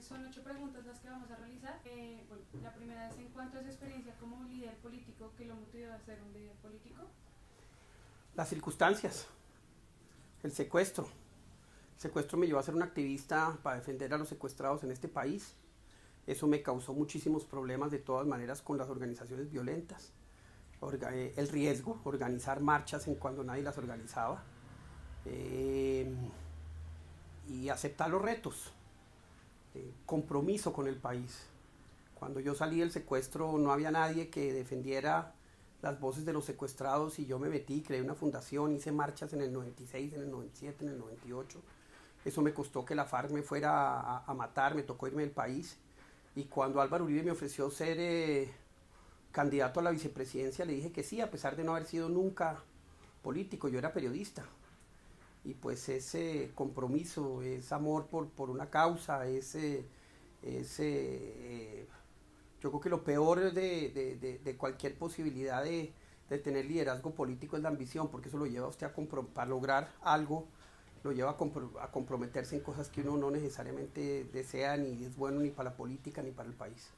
Son 8 preguntas las que vamos a realizar. Bueno, la primera es en cuanto a su experiencia como líder político, ¿qué lo motivó a ser un líder político? Las circunstancias, el secuestro. El secuestro me llevó a ser un activista para defender a los secuestrados en este país. Eso me causó muchísimos problemas de todas maneras con las organizaciones violentas. El riesgo, organizar marchas en cuando nadie las organizaba. Y aceptar los retos. Compromiso con el país. Cuando yo salí del secuestro no había nadie que defendiera las voces de los secuestrados y yo me metí, creé una fundación, hice marchas en el 96, en el 97, en el 98. Eso me costó que la FARC me fuera a matar, me tocó irme del país. Y cuando Álvaro Uribe me ofreció ser candidato a la vicepresidencia, le dije que sí, a pesar de no haber sido nunca político, yo era periodista. Y pues ese compromiso, ese amor por una causa, yo creo que lo peor de cualquier posibilidad de tener liderazgo político es la ambición, porque eso lo lleva a usted para lograr algo, lo lleva a comprometerse en cosas que uno no necesariamente desea, ni es bueno ni para la política ni para el país.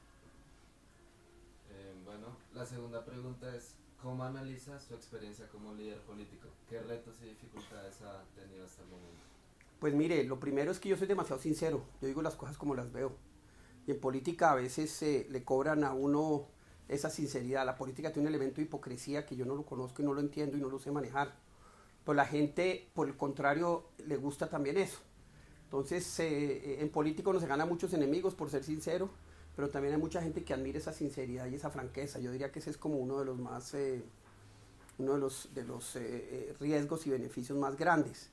Bueno, la segunda pregunta es, ¿cómo analiza su experiencia como líder político? ¿Qué retos y dificultades ha tenido hasta el momento? Pues mire, lo primero es que yo soy demasiado sincero, yo digo las cosas como las veo. Y en política a veces le cobran a uno esa sinceridad. La política tiene un elemento de hipocresía que yo no lo conozco y no lo entiendo y no lo sé manejar. Pero la gente, por el contrario, le gusta también eso. Entonces, en político no se gana muchos enemigos por ser sincero, pero también hay mucha gente que admira esa sinceridad y esa franqueza. Yo diría que ese es como uno de los más, uno de los riesgos y beneficios más grandes.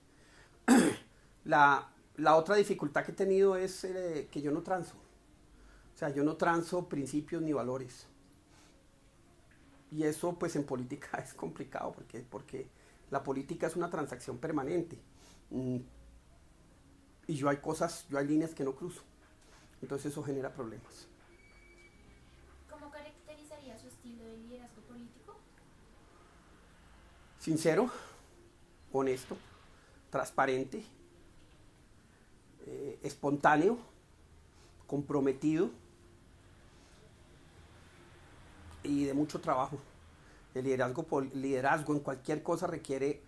La otra dificultad que he tenido es que yo no transo. O sea, yo no transo principios ni valores. Y eso pues en política es complicado porque la política es una transacción permanente. Y yo hay líneas que no cruzo. Entonces eso genera problemas. ¿Cómo caracterizaría su estilo de liderazgo político? Sincero, honesto, transparente, espontáneo, comprometido y de mucho trabajo. El liderazgo en cualquier cosa requiere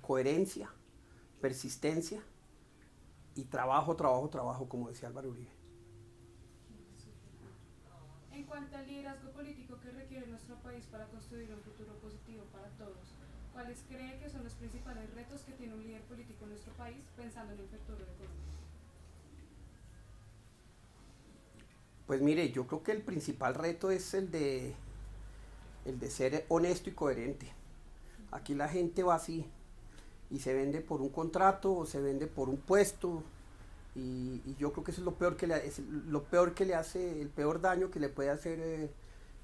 coherencia, persistencia y trabajo, como decía Álvaro Uribe. En cuanto al liderazgo político que requiere nuestro país para construir un futuro positivo para todos, ¿cuáles cree que son los principales retos que tiene un líder político en nuestro país pensando en el futuro económico? Pues mire, yo creo que el principal reto es el de ser honesto y coherente. Aquí la gente va así y se vende por un contrato o se vende por un puesto y yo creo que eso es lo peor que le hace, el peor daño que le puede hacer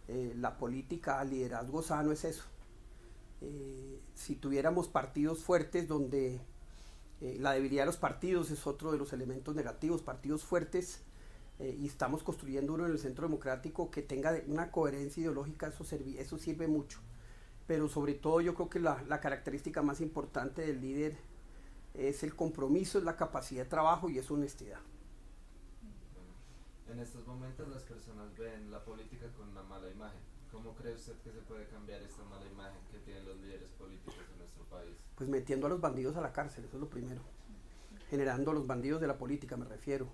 la política al liderazgo sano es eso. Si tuviéramos partidos fuertes donde la debilidad de los partidos es otro de los elementos negativos, partidos fuertes, y estamos construyendo uno en el centro democrático que tenga una coherencia ideológica, eso sirve mucho. Pero sobre todo yo creo que la característica más importante del líder es el compromiso, es la capacidad de trabajo y es honestidad. En estos momentos las personas ven la política con una mala imagen. ¿Cómo cree usted que se puede cambiar esta mala imagen que tienen los líderes políticos en nuestro país? Pues metiendo a los bandidos a la cárcel, eso es lo primero. Generando a los bandidos de la política, me refiero.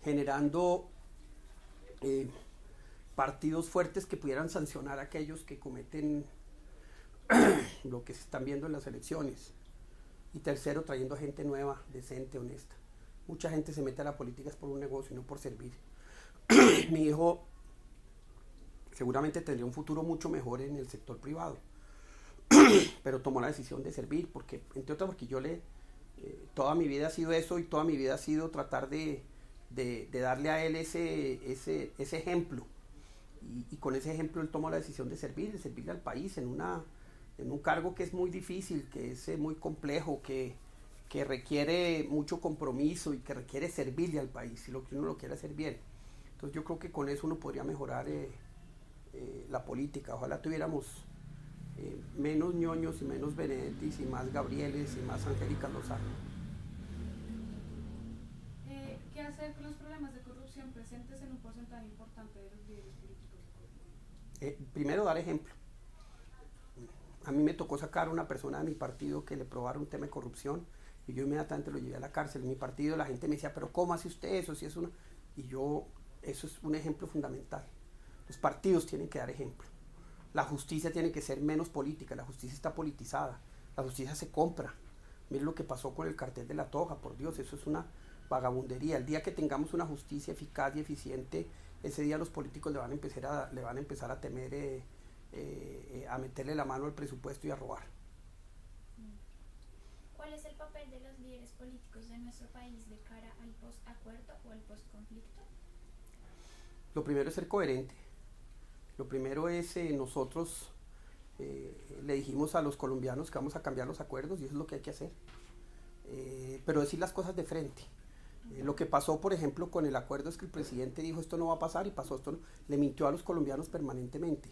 Generando partidos fuertes que pudieran sancionar a aquellos que cometen lo que se están viendo en las elecciones. Y tercero, trayendo gente nueva, decente, honesta. Mucha gente se mete a la política es por un negocio y no por servir. Mi hijo seguramente tendría un futuro mucho mejor en el sector privado, pero tomó la decisión de servir, porque, entre otras, porque toda mi vida ha sido eso y toda mi vida ha sido tratar de darle a él ese ejemplo. Y con ese ejemplo él tomó la decisión de servirle al país en un cargo que es muy difícil, que es muy complejo, que requiere mucho compromiso y que requiere servirle al país, si uno lo quiere hacer bien. Entonces yo creo que con eso uno podría mejorar la política. Ojalá tuviéramos menos ñoños y menos Benedettis y más Gabrieles y más Angélica Lozano. ¿Qué hace hacer con los problemas de corrupción presentes en un porcentaje importante de los líderes políticos de Colombia? Primero, dar ejemplo. A mí me tocó sacar a una persona de mi partido que le probara un tema de corrupción y yo inmediatamente lo llevé a la cárcel. En mi partido la gente me decía, pero ¿cómo hace usted eso? Si es una... Y yo, eso es un ejemplo fundamental. Los partidos tienen que dar ejemplo. La justicia tiene que ser menos política, la justicia está politizada, la justicia se compra. Miren lo que pasó con el cartel de la Toja, por Dios, eso es una vagabundería. El día que tengamos una justicia eficaz y eficiente, ese día los políticos le van a empezar a temer, a meterle la mano al presupuesto y a robar. ¿Cuál es el papel de los líderes políticos de nuestro país de cara al post-acuerdo o al post-conflicto? Lo primero es ser coherente. Lo primero es nosotros le dijimos a los colombianos que vamos a cambiar los acuerdos y eso es lo que hay que hacer. Pero decir las cosas de frente. Lo que pasó, por ejemplo, con el acuerdo es que el presidente dijo esto no va a pasar y pasó esto, no. Le mintió a los colombianos permanentemente.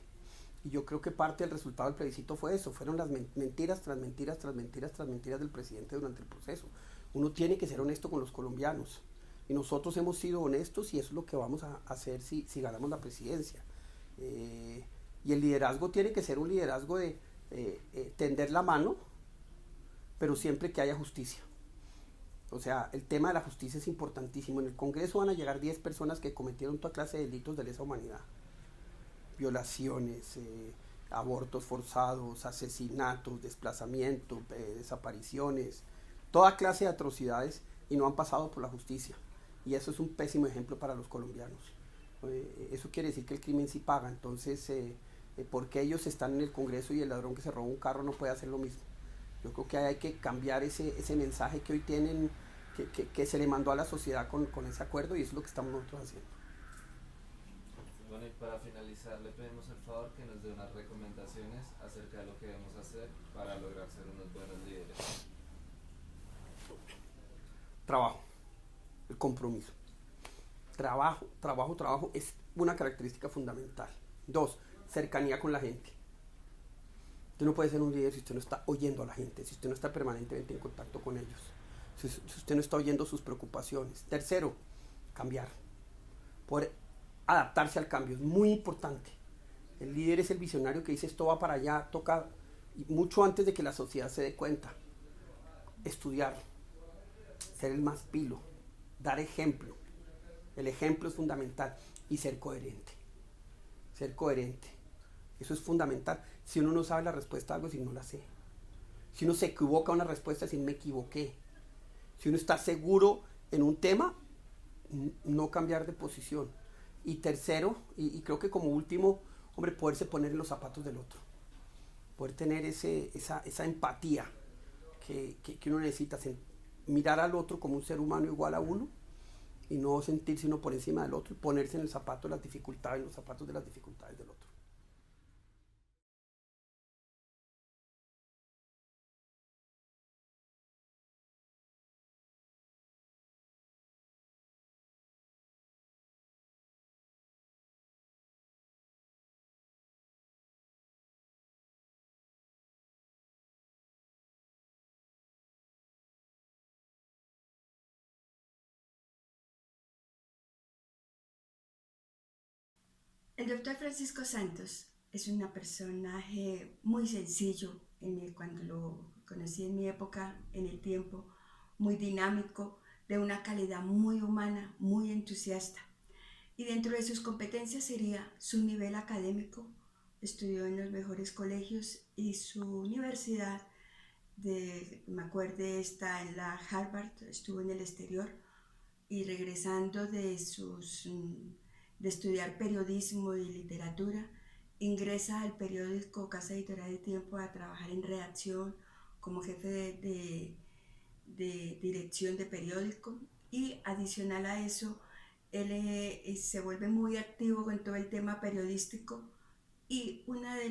Y yo creo que parte del resultado del plebiscito fue eso, fueron las mentiras tras mentiras tras mentiras tras mentiras del presidente durante el proceso. Uno tiene que ser honesto con los colombianos. Y nosotros hemos sido honestos y eso es lo que vamos a hacer si ganamos la presidencia. Y el liderazgo tiene que ser un liderazgo de tender la mano, pero siempre que haya justicia. O sea, el tema de la justicia es importantísimo. En el Congreso van a llegar 10 personas que cometieron toda clase de delitos de lesa humanidad. Violaciones, abortos forzados, asesinatos, desplazamientos, desapariciones, toda clase de atrocidades y no han pasado por la justicia. Y eso es un pésimo ejemplo para los colombianos. Eso quiere decir que el crimen sí paga. Entonces, ¿por qué ellos están en el Congreso y el ladrón que se roba un carro no puede hacer lo mismo? Yo creo que hay que cambiar ese mensaje que hoy tienen, que se le mandó a la sociedad con ese acuerdo y eso es lo que estamos nosotros haciendo. Bueno, y para finalizar le pedimos el favor que nos dé unas recomendaciones acerca de lo que debemos hacer para lograr ser unos buenos líderes. Trabajo, el compromiso. Trabajo es una característica fundamental. 2, cercanía con la gente. Usted no puede ser un líder si usted no está oyendo a la gente, si usted no está permanentemente en contacto con ellos, si usted no está oyendo sus preocupaciones. 3, cambiar. Poder adaptarse al cambio es muy importante. El líder es el visionario que dice esto va para allá, toca, y mucho antes de que la sociedad se dé cuenta. Estudiar, ser el más pilo, dar ejemplo. El ejemplo es fundamental y ser coherente. Ser coherente. Eso es fundamental. Si uno no sabe la respuesta a algo, si no la sé. Si uno se equivoca a una respuesta, si me equivoqué. Si uno está seguro en un tema, no cambiar de posición. Y tercero, y creo que como último, hombre, poderse poner en los zapatos del otro. Poder tener esa empatía que uno necesita. Mirar al otro como un ser humano igual a uno y no sentirse uno por encima del otro y ponerse en el zapato de las dificultades, en los zapatos de las dificultades del otro. El doctor Francisco Santos es un personaje muy sencillo cuando lo conocí en mi época, en el tiempo, muy dinámico, de una calidad muy humana, muy entusiasta. Y dentro de sus competencias sería su nivel académico, estudió en los mejores colegios y su universidad, me acuerdo, está en la Harvard, estuvo en el exterior y regresando de estudiar periodismo y literatura, ingresa al periódico Casa Editorial de Tiempo a trabajar en redacción como jefe de dirección de periódico y adicional a eso, él se vuelve muy activo con todo el tema periodístico y una de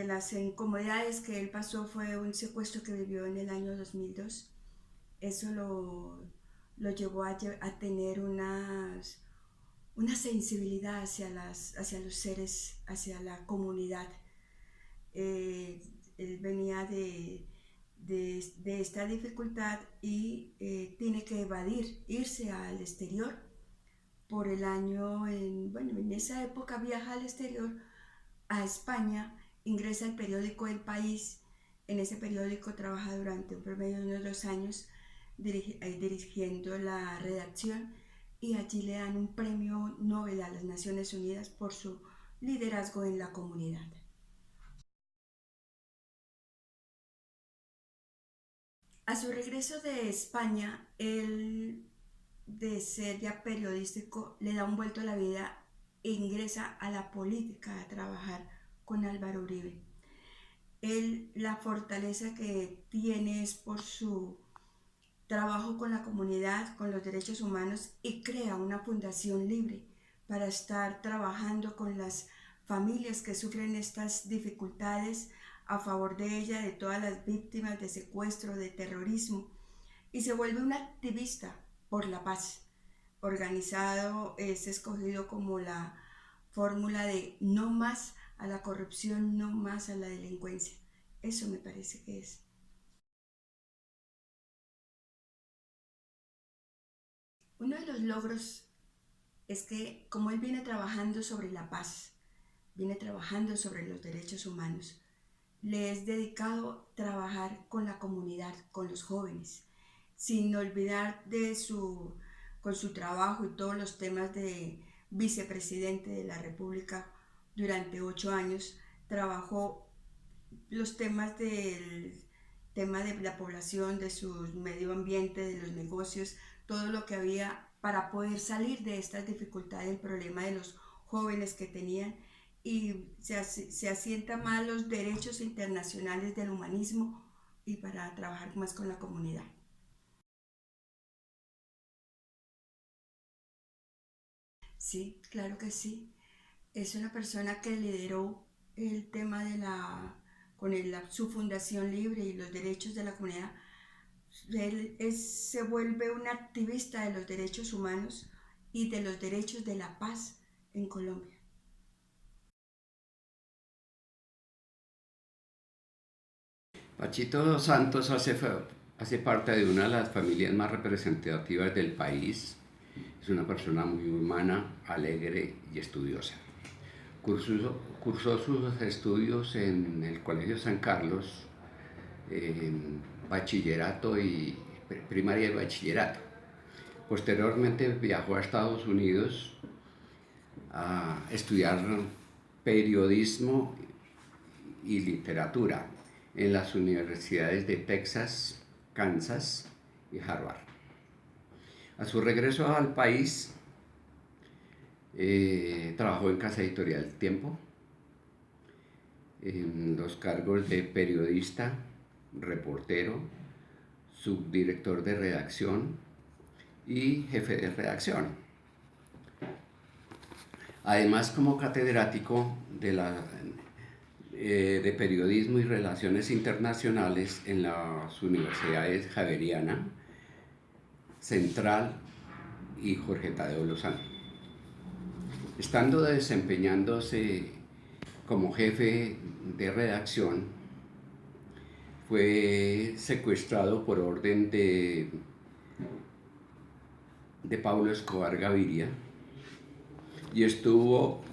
las incomodidades que él pasó fue un secuestro que vivió en el año 2002. Eso lo llevó a tener una sensibilidad hacia los seres, hacia la comunidad. Él venía de de esta dificultad y tiene que evadir, irse al exterior por el año, en esa época viaja al exterior, a España, ingresa al periódico El País. En ese periódico trabaja durante un promedio de unos 2 años dirigiendo la redacción, y allí le dan un premio Nobel a las Naciones Unidas por su liderazgo en la comunidad. A su regreso de España, él, de ser ya periodístico, le da un vuelto a la vida e ingresa a la política a trabajar con Álvaro Uribe. Él, la fortaleza que tiene es por su trabajo con la comunidad, con los derechos humanos, y crea una fundación libre para estar trabajando con las familias que sufren estas dificultades, a favor de ella, de todas las víctimas de secuestro, de terrorismo, y se vuelve un activista por la paz. Organizado, es escogido como la fórmula de no más a la corrupción, no más a la delincuencia. Eso me parece que es. Uno de los logros es que, como él viene trabajando sobre la paz, viene trabajando sobre los derechos humanos, le es dedicado trabajar con la comunidad, con los jóvenes, sin olvidar con su trabajo y todos los temas de vicepresidente de la República. Durante 8 años trabajó los temas de la población, de su medio ambiente, de los negocios, todo lo que había para poder salir de estas dificultades, el problema de los jóvenes que tenían, y se asienta más los derechos internacionales del humanismo y para trabajar más con la comunidad. Sí, claro que sí. Es una persona que lideró el tema de su fundación libre y los derechos de la comunidad. Él se vuelve un activista de los derechos humanos y de los derechos de la paz en Colombia. Pachito Santos hace parte de una de las familias más representativas del país. Es una persona muy humana, alegre y estudiosa. Cursó sus estudios en el Colegio San Carlos, bachillerato y primaria y bachillerato. Posteriormente viajó a Estados Unidos a estudiar periodismo y literatura en las universidades de Texas, Kansas y Harvard. A su regreso al país, trabajó en Casa Editorial Tiempo, en los cargos de periodista, reportero, subdirector de redacción y jefe de redacción. Además, como catedrático de periodismo y relaciones internacionales en las universidades Javeriana, Central y Jorge Tadeo Lozano. Estando desempeñándose como jefe de redacción, fue secuestrado por orden de Pablo Escobar Gaviria y estuvo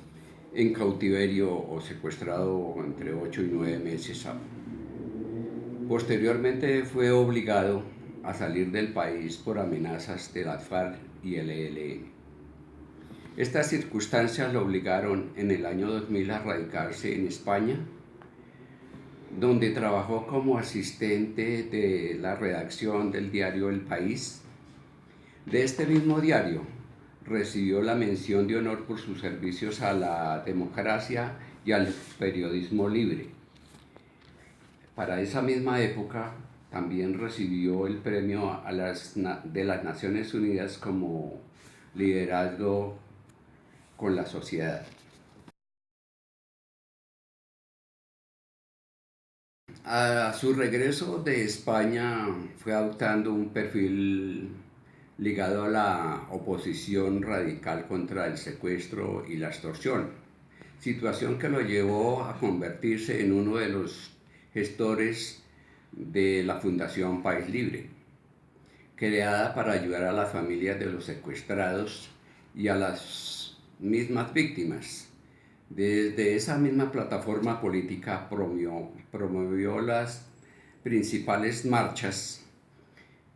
en cautiverio o secuestrado entre 8 y 9 meses. Posteriormente fue obligado a salir del país por amenazas de las FARC y el ELN. Estas circunstancias lo obligaron en el año 2000 a radicarse en España, donde trabajó como asistente de la redacción del diario El País. De este mismo diario recibió la mención de honor por sus servicios a la democracia y al periodismo libre. Para esa misma época también recibió el premio de las Naciones Unidas como liderazgo con la sociedad. A su regreso de España fue adoptando un perfil ligado a la oposición radical contra el secuestro y la extorsión, situación que lo llevó a convertirse en uno de los gestores de la Fundación País Libre, creada para ayudar a las familias de los secuestrados y a las mismas víctimas. Desde esa misma plataforma política promovió las principales marchas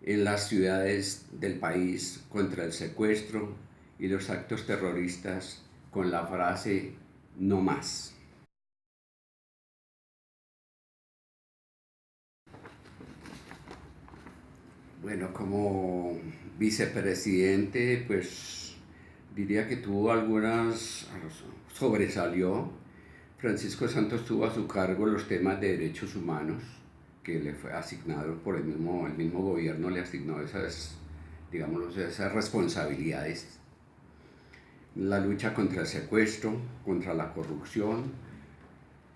en las ciudades del país contra el secuestro y los actos terroristas con la frase "no más". Bueno, como vicepresidente, pues diría que sobresalió. Francisco Santos tuvo a su cargo los temas de derechos humanos, que le fue asignado por el mismo gobierno, le asignó esas responsabilidades. La lucha contra el secuestro, contra la corrupción.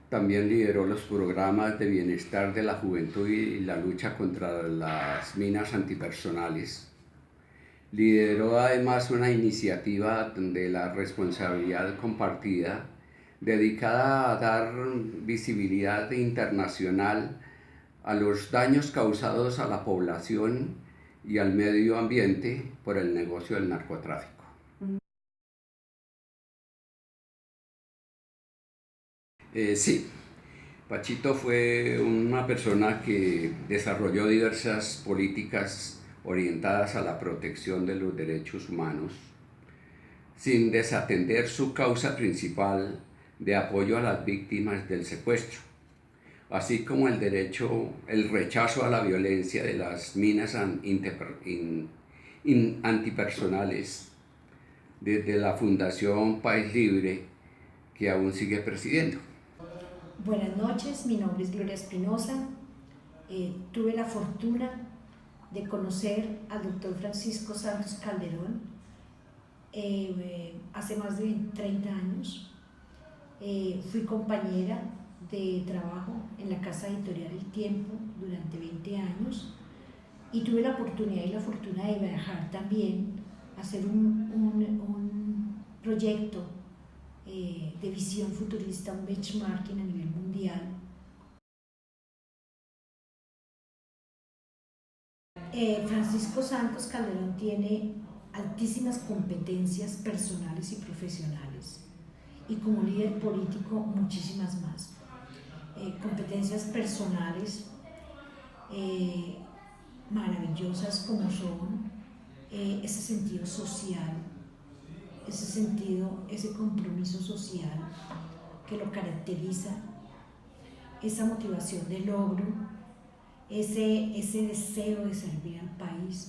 También lideró los programas de bienestar de la juventud y la lucha contra las minas antipersonales. Lideró además una iniciativa de la responsabilidad compartida dedicada a dar visibilidad internacional a los daños causados a la población y al medio ambiente por el negocio del narcotráfico. Sí, Pachito fue una persona que desarrolló diversas políticas orientadas a la protección de los derechos humanos, sin desatender su causa principal de apoyo a las víctimas del secuestro, así como el rechazo a la violencia de las minas antipersonales desde la Fundación País Libre, que aún sigue presidiendo. Buenas noches, mi nombre es Gloria Espinosa. Tuve la fortuna de conocer al doctor Francisco Santos Calderón hace más de 30 años. Fui compañera de trabajo en la Casa Editorial El Tiempo durante 20 años y tuve la oportunidad y la fortuna de viajar también a hacer un proyecto de visión futurista, un benchmarking a nivel mundial. Francisco Santos Calderón tiene altísimas competencias personales y profesionales y como líder político muchísimas más. Competencias personales maravillosas como son ese sentido social, ese compromiso social que lo caracteriza, esa motivación de logro, ese deseo de servir al país.